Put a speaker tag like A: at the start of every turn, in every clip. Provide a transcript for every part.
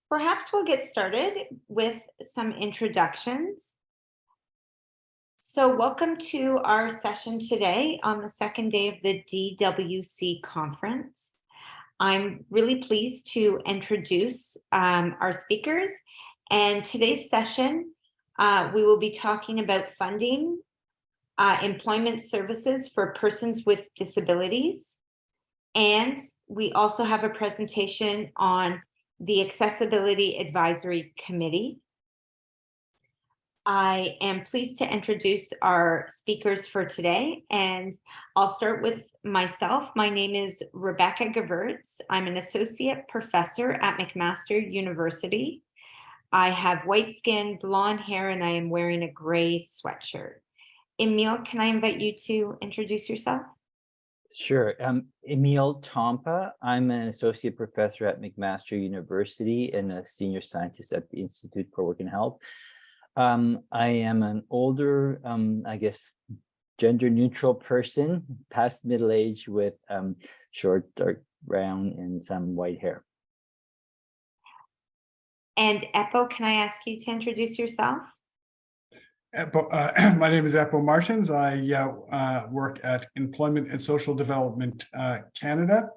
A: Perhaps we'll get started with some introductions. So welcome to our session today on the second day of the DWC conference. I'm really pleased to introduce our speakers, and today's session, we will be talking about funding employment services for persons with disabilities. And we also have a presentation on the Accessibility Advisory Committee. I am pleased to introduce our speakers for today, and I'll start with myself. My name is Rebecca Gevirtz. I'm an associate professor at McMaster University. I have white skin, blonde hair, and I am wearing a gray sweatshirt. Emil, can I invite you to introduce yourself?
B: Sure. Emil Tompa. I'm an associate professor at McMaster University and a senior scientist at the Institute for Work and Health. I am an older, I guess, gender neutral person, past middle age with short, dark brown and some white hair.
A: And Eppo, can I ask you to introduce yourself?
C: My name is Eppo Martins. I work at Employment and Social Development Canada.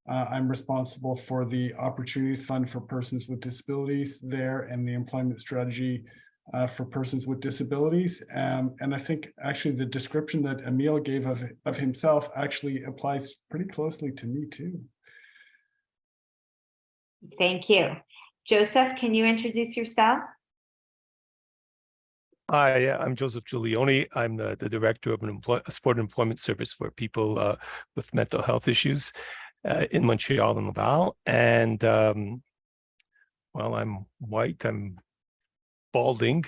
C: I'm responsible for the Opportunities Fund for Persons with Disabilities there and the employment strategy for persons with disabilities. And I think actually the description that Emil gave of himself actually applies pretty closely to me too.
A: Thank you. Joseph, can you introduce yourself?
D: Hi, I'm Joseph Giulioni. I'm the director of a support employment service for people with mental health issues in Montreal and Laval. And well, I'm white, I'm balding,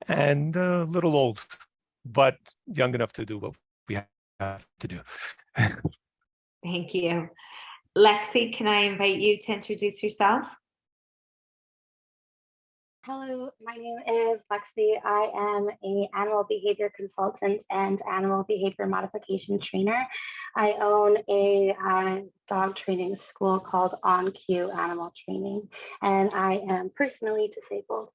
D: and a little old, but young enough to do what we have to do.
A: Thank you. Lexi, can I invite you to introduce yourself?
E: Hello, my name is Lexi. I am an animal behavior consultant and animal behavior modification trainer. I own a dog training school called On Cue Animal Training, and I am personally disabled.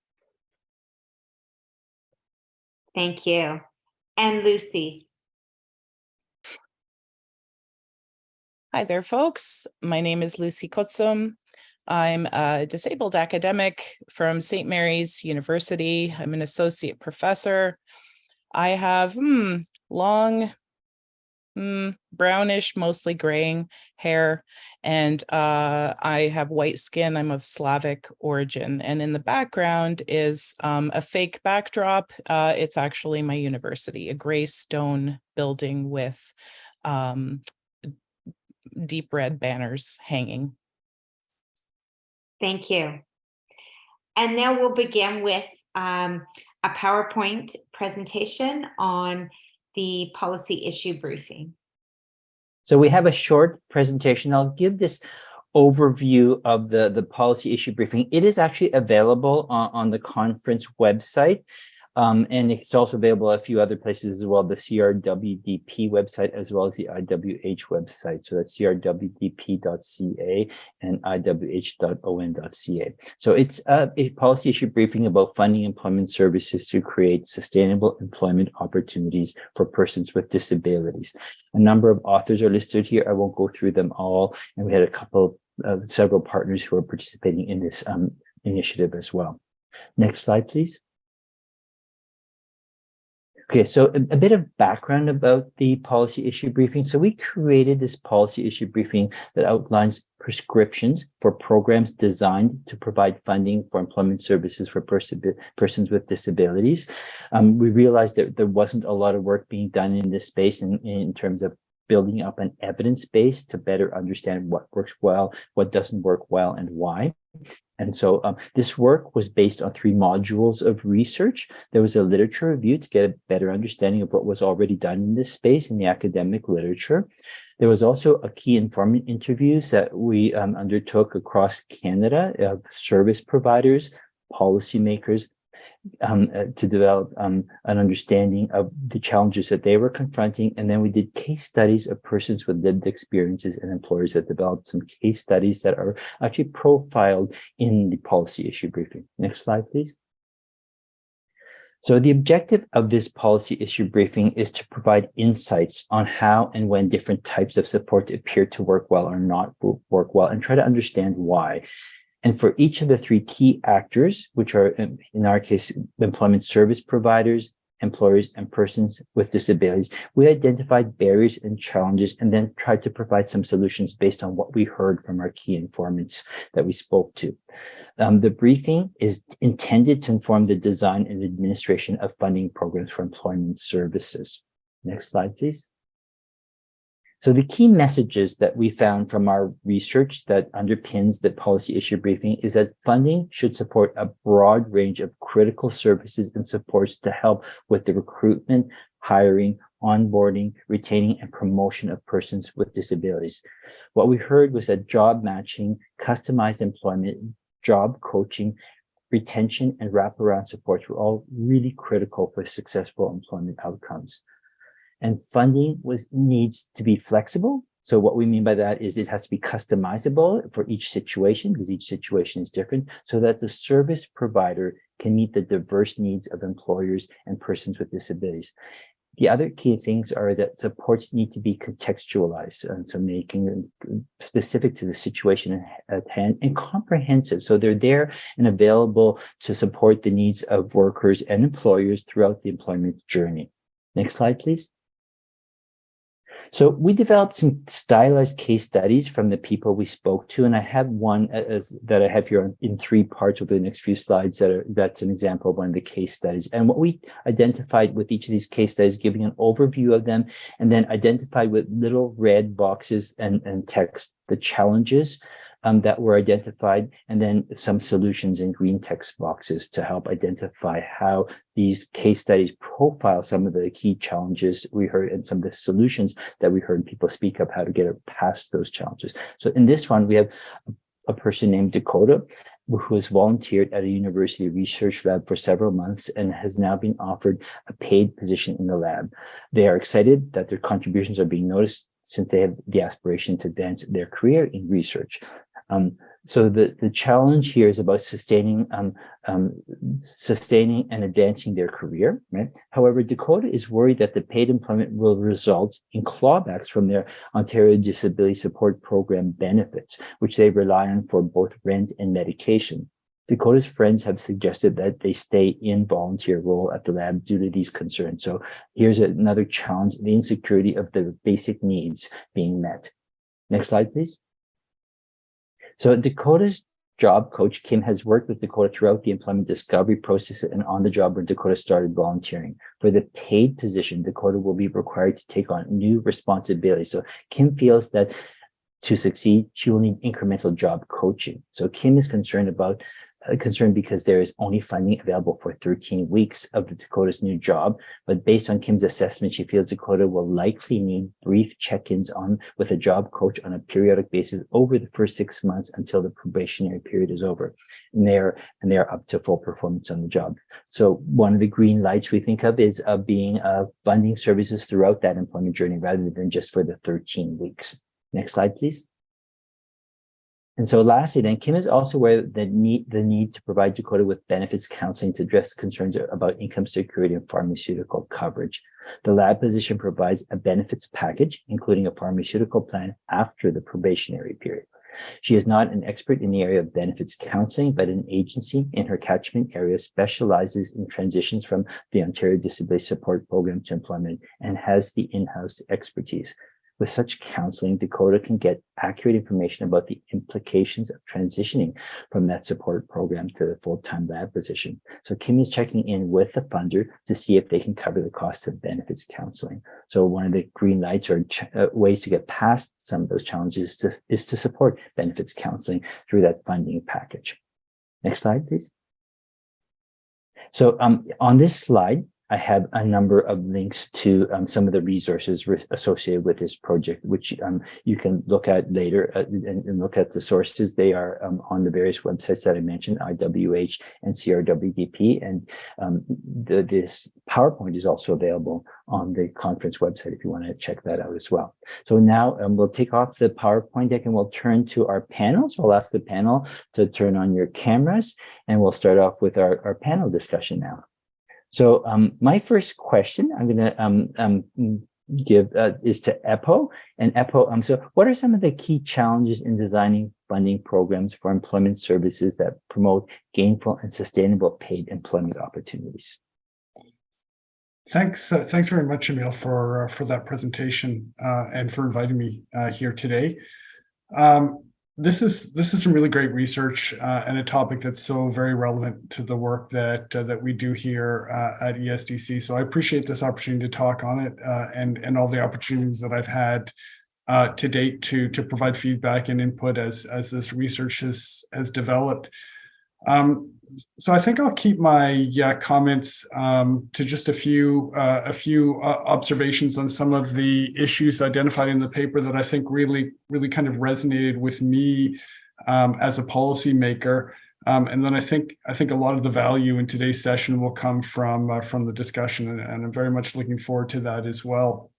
A: Thank you. And Lucy.
F: Hi there, folks. My name is Lucy Kutzum. I'm a disabled academic from St. Mary's University. I'm an associate professor. I have long, brownish, mostly graying hair, and I have white skin. I'm of Slavic origin. And in the background is a fake backdrop. It's actually my university, a gray stone building with deep red banners hanging.
A: Thank you. And now we'll begin with a PowerPoint presentation on the policy issue briefing.
B: So we have a short presentation. I'll give this overview of the policy issue briefing. It is actually available on the conference website. And it's also available at a few other places as well, the CRWDP website, as well as the IWH website. So that's crwdp.ca and iwh.on.ca. So it's a policy issue briefing about funding employment services to create sustainable employment opportunities for persons with disabilities. A number of authors are listed here. I won't go through them all. And we had several partners who are participating in this initiative as well. Next slide, please. Okay, so a bit of background about the policy issue briefing. So we created this policy issue briefing that outlines prescriptions for programs designed to provide funding for employment services for persons with disabilities. We realized that there wasn't a lot of work being done in this space in terms of building up an evidence base to better understand what works well, what doesn't work well, and why. And so this work was based on 3 modules of research. There was a literature review to get a better understanding of what was already done in this space in the academic literature. There was also a key informant interviews that we undertook across Canada of service providers, policymakers, to develop an understanding of the challenges that they were confronting. And then we did case studies of persons with lived experiences and employers that developed some case studies that are actually profiled in the policy issue briefing. Next slide, please. So the objective of this policy issue briefing is to provide insights on how and when different types of support appear to work well or not work well, and try to understand why. And for each of the three key actors, which are, in our case, employment service providers, employers, and persons with disabilities, we identified barriers and challenges and then tried to provide some solutions based on what we heard from our key informants that we spoke to. The briefing is intended to inform the design and administration of funding programs for employment services. Next slide, please. So the key messages that we found from our research that underpins the policy issue briefing is that funding should support a broad range of critical services and supports to help with the recruitment, hiring, onboarding, retaining, and promotion of persons with disabilities. What we heard was that job matching, customized employment, job coaching, retention, and wraparound supports were all really critical for successful employment outcomes. And funding needs to be flexible. So what we mean by that is it has to be customizable for each situation, because each situation is different, so that the service provider can meet the diverse needs of employers and persons with disabilities. The other key things are that supports need to be contextualized, and so making them specific to the situation at hand and comprehensive. So they're there and available to support the needs of workers and employers throughout the employment journey. Next slide, please. So we developed some stylized case studies from the people we spoke to, and I have one that I have here in 3 parts over the next few slides that's an example of one of the case studies. And what we identified with each of these case studies, giving an overview of them, and then identified with little red boxes and text the challenges that were identified, and then some solutions in green text boxes to help identify how these case studies profile some of the key challenges we heard and some of the solutions that we heard people speak of, how to get past those challenges. So in this one, we have a person named Dakota, who has volunteered at a university research lab for several months and has now been offered a paid position in the lab. They are excited that their contributions are being noticed since they have the aspiration to advance their career in research. So the challenge here is about sustaining and advancing their career, right? However, Dakota is worried that the paid employment will result in clawbacks from their Ontario Disability Support Program benefits, which they rely on for both rent and medication. Dakota's friends have suggested that they stay in volunteer role at the lab due to these concerns. So here's another challenge, the insecurity of the basic needs being met. Next slide, please. So Dakota's job coach, Kim, has worked with Dakota throughout the employment discovery process and on the job where Dakota started volunteering. For the paid position, Dakota will be required to take on new responsibilities. So Kim feels that to succeed, she will need incremental job coaching. So Kim is concerned because there is only funding available for 13 weeks of Dakota's new job. But based on Kim's assessment, she feels Dakota will likely need brief check-ins with a job coach on a periodic basis over the first 6 months until the probationary period is over. And they're up to full performance on the job. So one of the green lights we think of is being funding services throughout that employment journey rather than just for the 13 weeks. Next slide, please. And so lastly, then, Kim is also aware of the need to provide Dakota with benefits counseling to address concerns about income security and pharmaceutical coverage. The lab position provides a benefits package, including a pharmaceutical plan after the probationary period. She is not an expert in the area of benefits counseling, but an agency in her catchment area specializes in transitions from the Ontario Disability Support Program to employment and has the in-house expertise. With such counseling, Dakota can get accurate information about the implications of transitioning from that support program to the full-time lab position. So Kim is checking in with the funder to see if they can cover the cost of benefits counseling. So one of the green lights or ways to get past some of those challenges is to support benefits counseling through that funding package. Next slide, please. So on this slide, I have a number of links to some of the resources associated with this project, which you can look at later and look at the sources. They are on the various websites that I mentioned, IWH and CRWDP. And this PowerPoint is also available on the conference website if you want to check that out as well. So now we'll take off the PowerPoint deck and we'll turn to our panel. So I'll ask the panel to turn on your cameras and we'll start off with our panel discussion now. So my first question I'm going to give is to Epo. And Epo, so what are some of the key challenges in designing funding programs for employment services that promote gainful and sustainable paid employment opportunities?
C: Thanks very much, Emil, for that presentation and for inviting me here today. This is some really great research and a topic that's so very relevant to the work that we do here at ESDC. So I appreciate this opportunity to talk on it and all the opportunities that I've had to date to provide feedback and input as this research has developed. So I think I'll keep my comments to just a few observations on some of the issues identified in the paper that I think really kind of resonated with me as a policymaker. And then I think a lot of the value in today's session will come from the discussion, and I'm very much looking forward to that as well.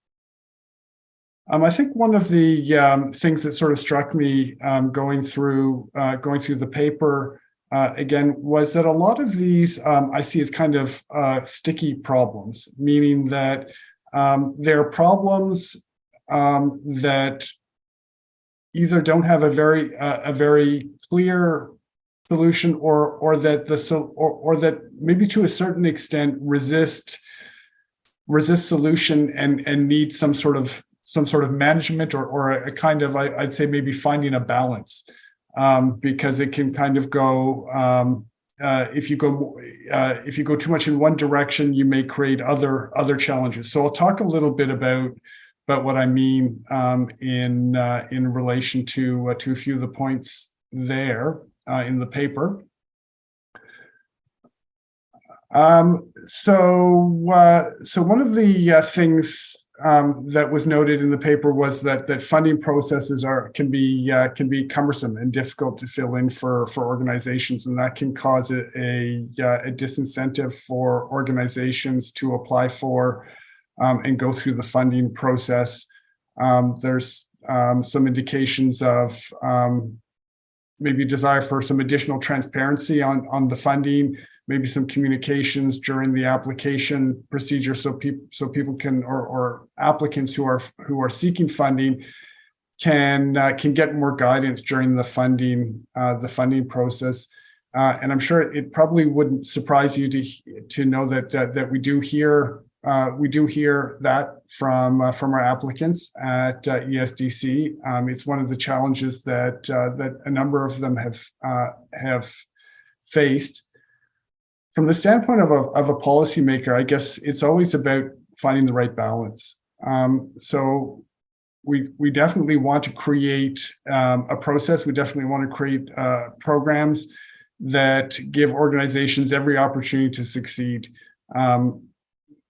C: I think one of the things that sort of struck me going through the paper again was that a lot of these I see as kind of sticky problems, meaning that they're problems that either don't have a very clear solution, or that maybe to a certain extent resist solution and need some sort of management or a kind of I'd say maybe finding a balance. Because it can kind of go if you go too much in one direction, you may create other challenges. So I'll talk a little bit about what I mean in relation to a few of the points there in the paper. So one of the things that was noted in the paper was that funding processes can be cumbersome and difficult to fill in for organizations, and that can cause a disincentive for organizations to apply for and go through the funding process. There's some indications of maybe desire for some additional transparency on the funding, maybe some communications during the application procedure, so people can or applicants who are seeking funding can get more guidance during the funding process. And I'm sure it probably wouldn't surprise you to know that we do hear that from our applicants at ESDC. It's one of the challenges that a number of them have faced. From the standpoint of a policymaker, I guess it's always about finding the right balance. So we definitely want to create a process. We definitely want to create programs that give organizations every opportunity to succeed.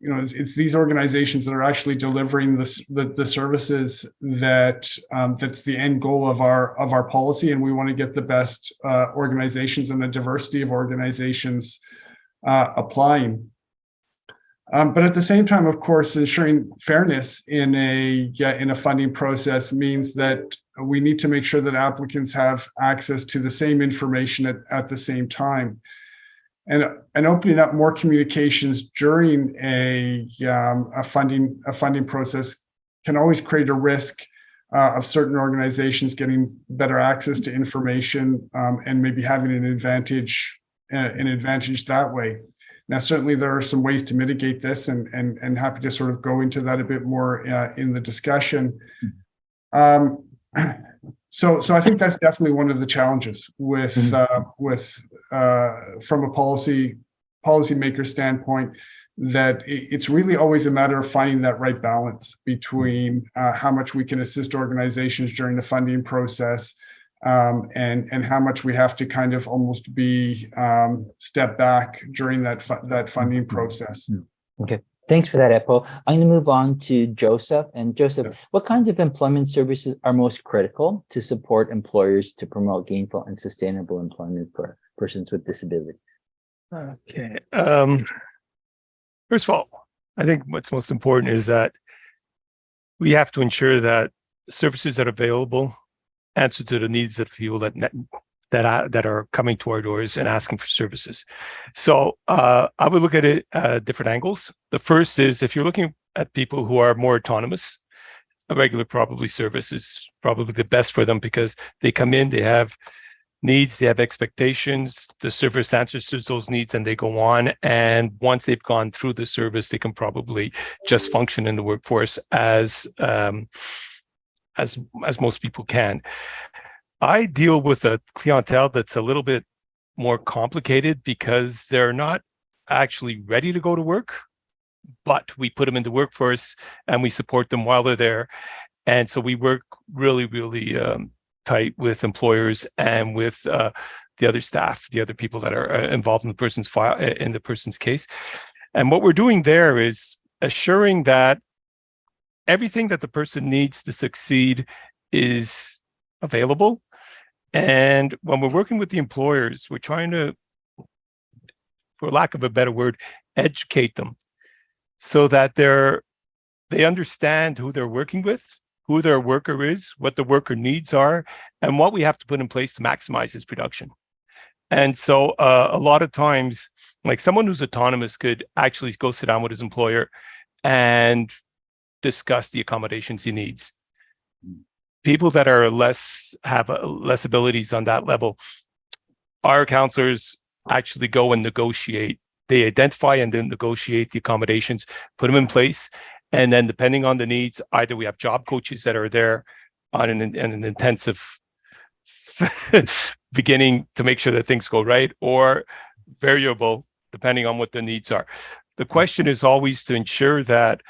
C: It's these organizations that are actually delivering the services that's the end goal of our policy, and we want to get the best organizations and the diversity of organizations applying. But at the same time, of course, ensuring fairness in a funding process means that we need to make sure that applicants have access to the same information at the same time. And opening up more communications during a funding process can always create a risk of certain organizations getting better access to information and maybe having an advantage that way. Now, certainly there are some ways to mitigate this, and happy to sort of go into that a bit more in the discussion. So I think that's definitely one of the challenges with from a policymaker standpoint, that it's really always a matter of finding that right balance between how much we can assist organizations during the funding process and how much we have to kind of almost be step back during that funding process.
B: Okay, thanks for that, Epo. I'm going to move on to Joseph. And Joseph,
C: Sure.
B: what kinds of employment services are most critical to support employers to promote gainful and sustainable employment for persons with disabilities?
D: Okay. First of all, I think what's most important is that we have to ensure that services that are available answer to the needs of people that are coming to our doors and asking for services. So I would look at it different angles. The first is if you're looking at people who are more autonomous, a regular probably service is probably the best for them because they come in, they have needs, they have expectations, the service answers to those needs and they go on. And once they've gone through the service, they can probably just function in the workforce as most people can. I deal with a clientele that's a little bit more complicated because they're not actually ready to go to work, but we put them in the workforce and we support them while they're there. And so we work really, really tight with employers and with the other staff, the other people that are involved in the person's file, in the person's case. And what we're doing there is assuring that everything that the person needs to succeed is available. And when we're working with the employers, we're trying to, for lack of a better word, educate them so that they understand who they're working with, who their worker is, what the worker needs are, and what we have to put in place to maximize his production. And so a lot of times, like someone who's autonomous could actually go sit down with his employer and discuss the accommodations he needs. People that are have less abilities on that level, our counselors actually go and negotiate. They identify and then negotiate the accommodations, put them in place. And then depending on the needs, either we have job coaches that are there on an intensive beginning to make sure that things go right, or variable depending on what the needs are. The question is always to ensure that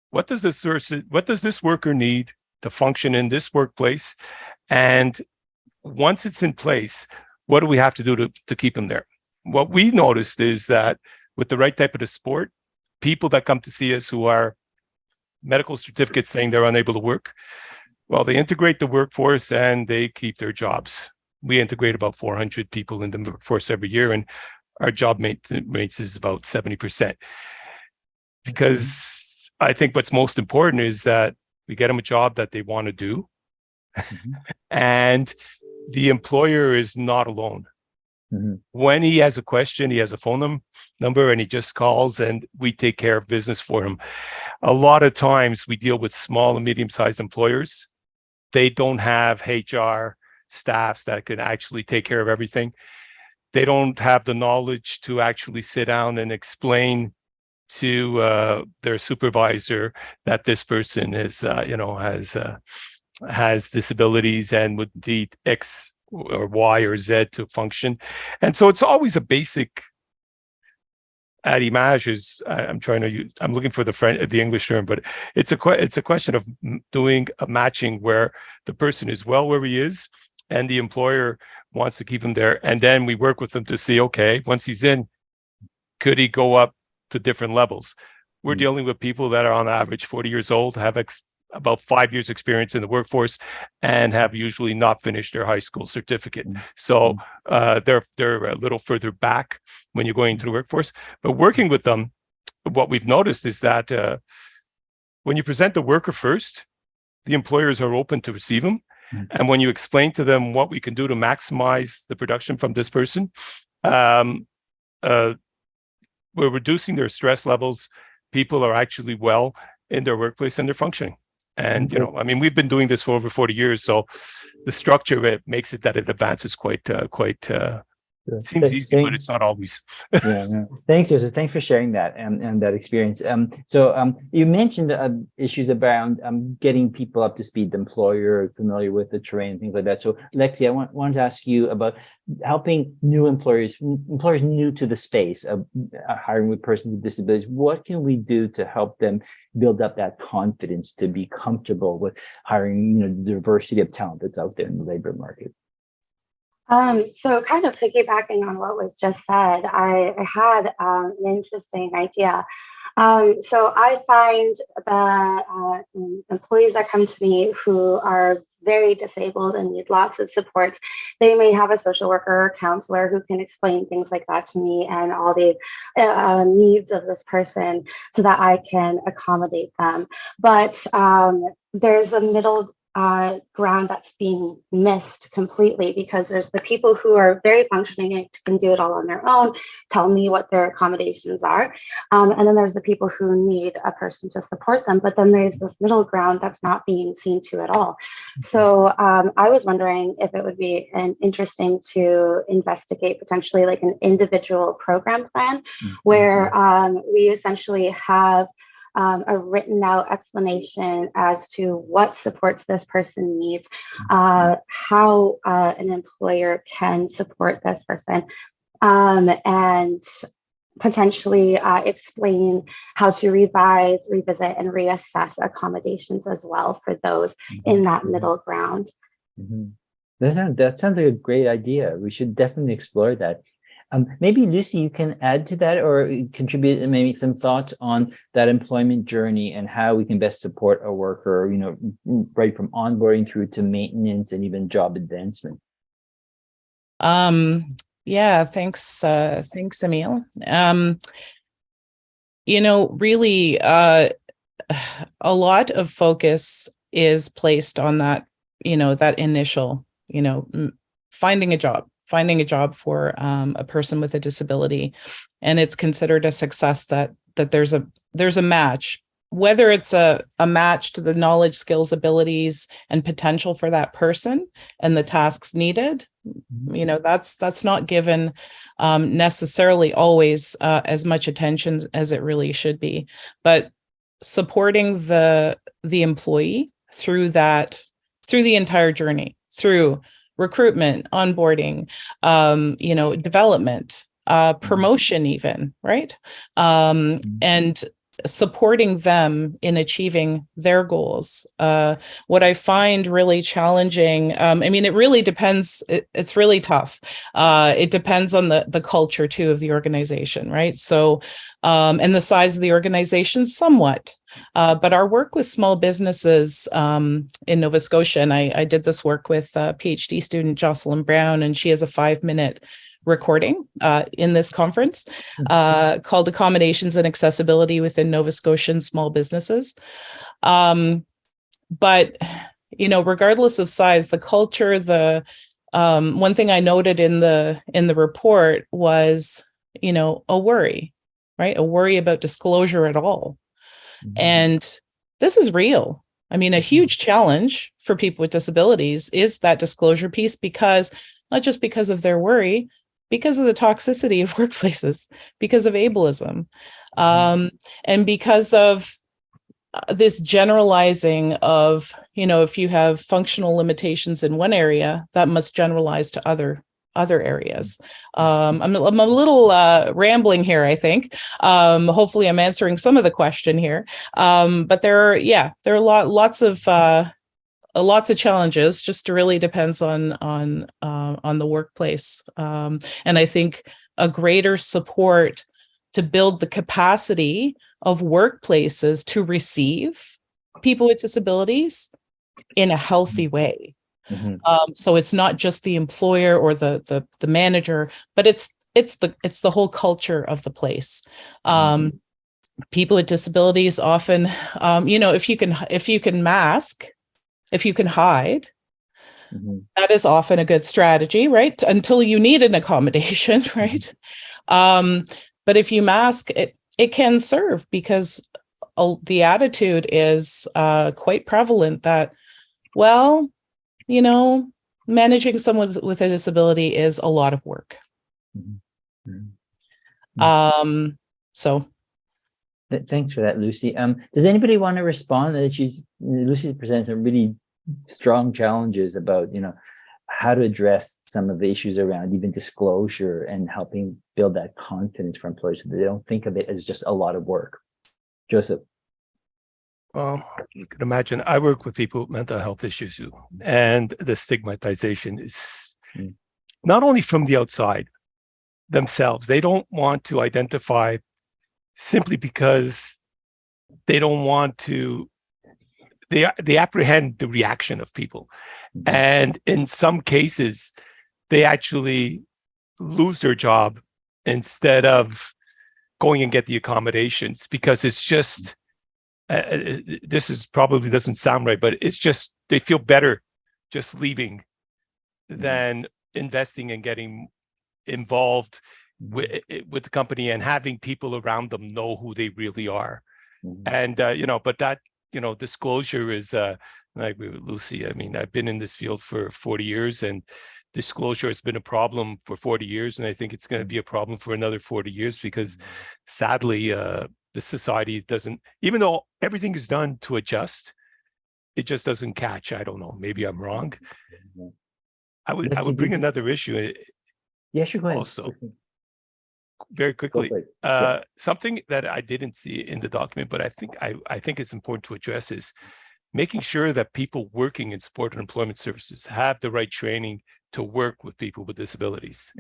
D: what does this worker need to function in this workplace? And once it's in place, what do we have to do to keep them there? What we noticed is that with the right type of support, people that come to see us who are medical certificates saying they're unable to work, well, they integrate the workforce and they keep their jobs. We integrate about 400 people in the workforce every year, and our job rates is about 70%. Because I think what's most important is that we get them a job that they want to do, and the employer is not alone. When he has a question, he has a phone number and he just calls and we take care of business for him. A lot of times we deal with small and medium-sized employers. They don't have HR staffs that can actually take care of everything. They don't have the knowledge to actually sit down and explain to their supervisor that this person is, has disabilities and would need X or Y or Z to function. And so it's always a basic at image is I'm looking for the English term, but it's a question of doing a matching where the person is well where he is and the employer wants to keep him there. And then we work with them to see, okay, once he's in, could he go up to different levels? We're dealing with people that are on average 40 years old, have about 5 years experience in the workforce and have usually not finished their high school certificate. So they're a little further back when you're going into the workforce. But working with them, what we've noticed is that when you present the worker first, the employers are open to receive them. And when you explain to them what we can do to maximize the production from this person, we're reducing their stress levels. People are actually well in their workplace and they're functioning. And, we've been doing this for over 40 years. So the structure of it makes it that it advances seems easy, but it's not always.
B: Thanks, Joseph. Thanks for sharing that and that experience. So you mentioned issues around getting people up to speed, the employer familiar with the terrain, things like that. So Lexi, I wanted to ask you about helping new employers new to the space of hiring with persons with disabilities. What can we do to help them build up that confidence to be comfortable with hiring, the diversity of talent that's out there in the labor market?
E: So kind of piggybacking on what was just said, I had an interesting idea. So I find that employees that come to me who are very disabled and need lots of supports, they may have a social worker or counselor who can explain things like that to me and all the needs of this person so that I can accommodate them. But there's a middle ground that's being missed completely, because there's the people who are very functioning and can do it all on their own, tell me what their accommodations are. And then there's the people who need a person to support them. But then there's this middle ground that's not being seen to at all. So I was wondering if it would be interesting to investigate potentially like an individual program plan where we essentially have a written out explanation as to what supports this person needs, how an employer can support this person, and potentially explain how to revise, revisit, and reassess accommodations as well for those in that middle ground.
B: That sounds like a great idea. We should definitely explore that. Maybe Lucy, you can add to that or contribute maybe some thoughts on that employment journey and how we can best support a worker, you know, right from onboarding through to maintenance and even job advancement.
F: Yeah, thanks, Emil. You know, really, a lot of focus is placed on that, you know, that initial, you know, finding a job for a person with a disability, and it's considered a success that there's a match, whether it's a match to the knowledge, skills, abilities, and potential for that person and the tasks needed. You know, that's not given necessarily always as much attention as it really should be, but supporting the employee through the entire journey, through recruitment, onboarding, you know, development, promotion even, right? And supporting them in achieving their goals. What I find really challenging, I mean, it really depends, it's really tough. It depends on the culture too of the organization, right? So, and the size of the organization somewhat. But our work with small businesses in Nova Scotia, and I did this work with PhD student Jocelyn Brown, and she has a 5-minute recording in this conference called Accommodations and Accessibility Within Nova Scotian Small Businesses. But, you know, regardless of size, the culture, the one thing I noted in the report was, you know, a worry, right? A worry about disclosure at all. And this is real. I mean, a huge challenge for people with disabilities is that disclosure piece, because not just because of their worry, because of the toxicity of workplaces, because of ableism, and because of this generalizing of, you know, if you have functional limitations in one area, that must generalize to other areas. I'm a little rambling here, I think. Hopefully I'm answering some of the question here. But there are lots of challenges. Just really depends on the workplace. And I think a greater support to build the capacity of workplaces to receive people with disabilities in a healthy way. So it's not just the employer or the manager, but it's the whole culture of the place. People with disabilities often, you know, if you can mask, if you can hide, that is often a good strategy, right? Until you need an accommodation, right? But if you mask, it can serve, because the attitude is quite prevalent that, well, you know, managing someone with a disability is a lot of work. So.
B: Thanks for that, Lucy. Does anybody want to respond? Lucy presents some really strong challenges about, you know, how to address some of the issues around even disclosure and helping build that confidence for employees so they don't think of it as just a lot of work. Joseph.
D: You can imagine, I work with people with mental health issues, and the stigmatization is not only from the outside themselves. They don't want to identify simply because they don't want to, they apprehend the reaction of people. And in some cases, they actually lose their job instead of going and get the accommodations, because it's just, this is probably doesn't sound right, but it's just, they feel better just leaving than investing and getting involved with the company and having people around them know who they really are. And but that disclosure is I agree with Lucy. I mean, I've been in this field for 40 years, and disclosure has been a problem for 40 years, and I think it's going to be a problem for another 40 years, because sadly the society doesn't, even though everything is done to adjust, it just doesn't catch. I don't know, maybe I'm wrong. I would bring another issue.
B: Yeah, sure, go ahead.
D: Also, very quickly, something that I didn't see in the document, but I think it's important to address, is making sure that people working in support and employment services have the right training to work with people with disabilities.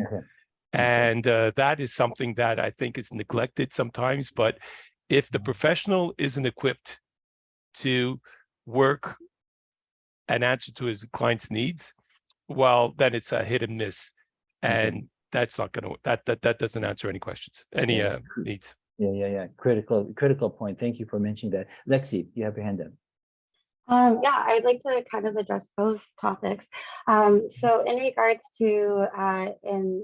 D: And that is something that I think is neglected sometimes. But if the professional isn't equipped to work and answer to his client's needs, well, then it's a hit and miss. And that's not going to, that doesn't answer any questions, any needs.
B: Yeah. Critical point. Thank you for mentioning that. Lexi, you have your hand up.
E: Yeah, I'd like to kind of address both topics. So in regards to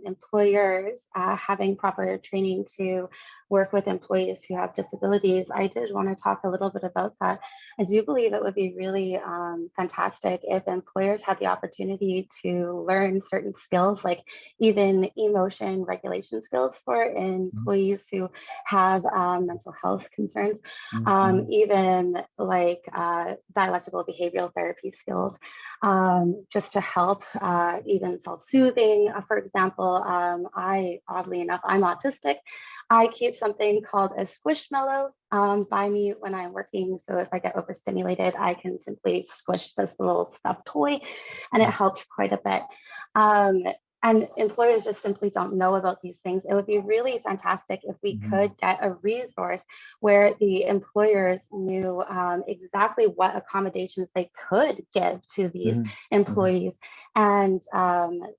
E: employers having proper training to work with employees who have disabilities, I did want to talk a little bit about that. I do believe it would be really fantastic if employers had the opportunity to learn certain skills, like even emotion regulation skills for employees who have mental health concerns, even like dialectical behavioral therapy skills, just to help even self-soothing. For example, oddly enough, I'm autistic. I keep something called a squishmallow by me when I'm working. So if I get overstimulated, I can simply squish this little stuffed toy, and it helps quite a bit. And employers just simply don't know about these things. It would be really fantastic if we could get a resource where the employers knew exactly what accommodations they could give to these employees, and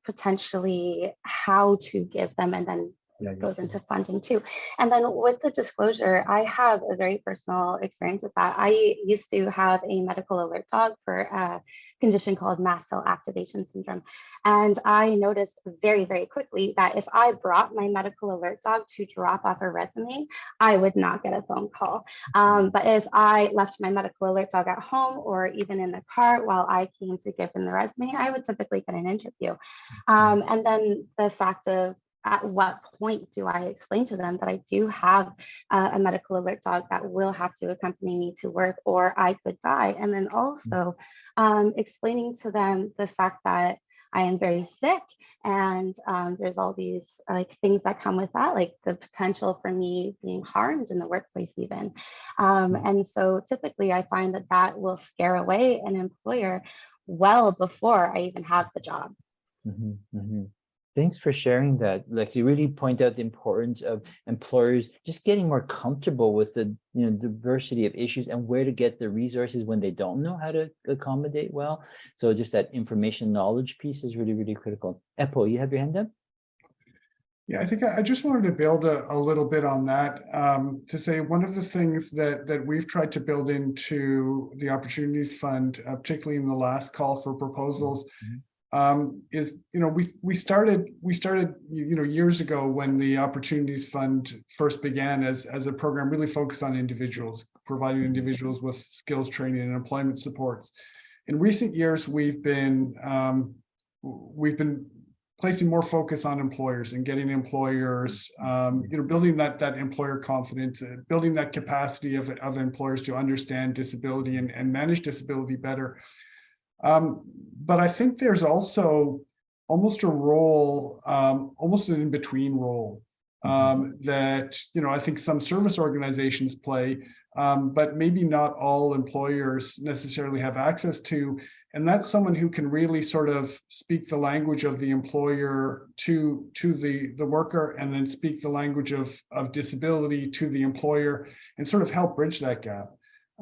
E: potentially how to give them, and then goes into funding too. And then with the disclosure, I have a very personal experience with that. I used to have a medical alert dog for a condition called mast cell activation syndrome. And I noticed very, very quickly that if I brought my medical alert dog to drop off a resume, I would not get a phone call. But if I left my medical alert dog at home or even in the car while I came to give him the resume, I would typically get an interview. And then the fact of, at what point do I explain to them that I do have a medical alert dog that will have to accompany me to work, or I could die? And then also explaining to them the fact that I am very sick, and there's all these like things that come with that, like the potential for me being harmed in the workplace even. And so typically I find that that will scare away an employer well before I even have the job.
B: Thanks for sharing that, Lexi. Really point out the importance of employers just getting more comfortable with the diversity of issues and where to get the resources when they don't know how to accommodate well. So just that information knowledge piece is really, really critical. Epo, you have your hand up?
C: Yeah, I think I just wanted to build a little bit on that, to say one of the things that we've tried to build into the Opportunities Fund, particularly in the last call for proposals, is we started years ago when the Opportunities Fund first began as a program really focused on individuals, providing individuals with skills training and employment supports. In recent years, we've been placing more focus on employers and getting employers, building that employer confidence, building that capacity of employers to understand disability and manage disability better. But I think there's also almost a role, almost an in-between role that, I think some service organizations play, but maybe not all employers necessarily have access to. And that's someone who can really sort of speak the language of the employer to the worker, and then speak the language of disability to the employer, and sort of help bridge that gap.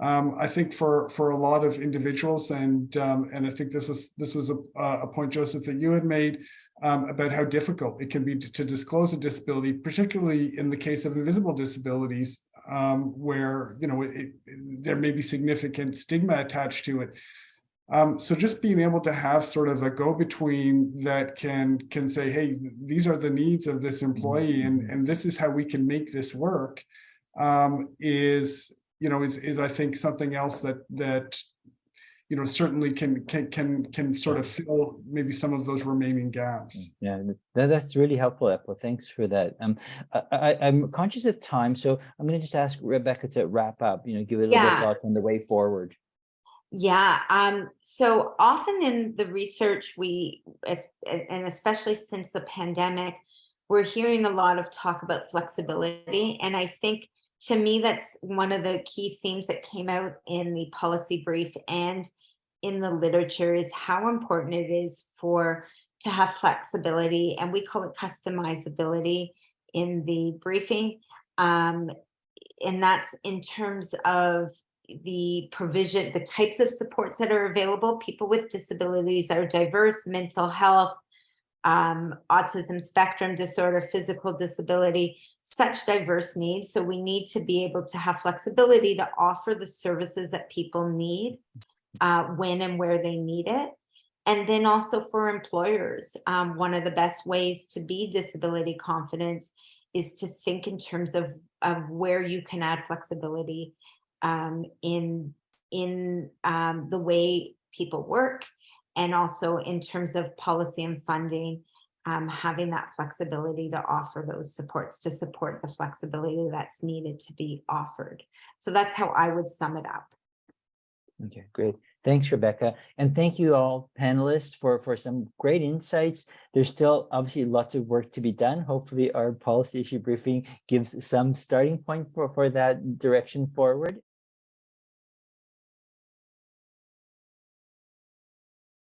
C: I think for a lot of individuals, and I think this was a point, Joseph, that you had made about how difficult it can be to disclose a disability, particularly in the case of invisible disabilities, where there may be significant stigma attached to it. So just being able to have sort of a go-between that can say, hey, these are the needs of this employee, and this is how we can make this work, is I think something else that certainly can sort of fill maybe some of those remaining gaps.
B: Yeah, that's really helpful, Eppo. Thanks for that. I'm conscious of time, so I'm going to just ask Rebecca to wrap up. Give a little bit of thought on the way forward.
A: Yeah. So often in the research, and especially since the pandemic, we're hearing a lot of talk about flexibility. And I think, to me, that's one of the key themes that came out in the policy brief and in the literature, is how important it is to have flexibility, and we call it customizability in the briefing. And that's in terms of the provision, the types of supports that are available. People with disabilities are diverse: mental health, autism spectrum disorder, physical disability, such diverse needs. So we need to be able to have flexibility to offer the services that people need when and where they need it. And then also for employers, one of the best ways to be disability confident is to think in terms of where you can add flexibility in the way people work, and also in terms of policy and funding, having that flexibility to offer those supports, to support the flexibility that's needed to be offered. So that's how I would sum it up.
B: Okay, great. Thanks, Rebecca. And thank you all panelists for some great insights. There's still obviously lots of work to be done. Hopefully our policy issue briefing gives some starting point for that direction forward.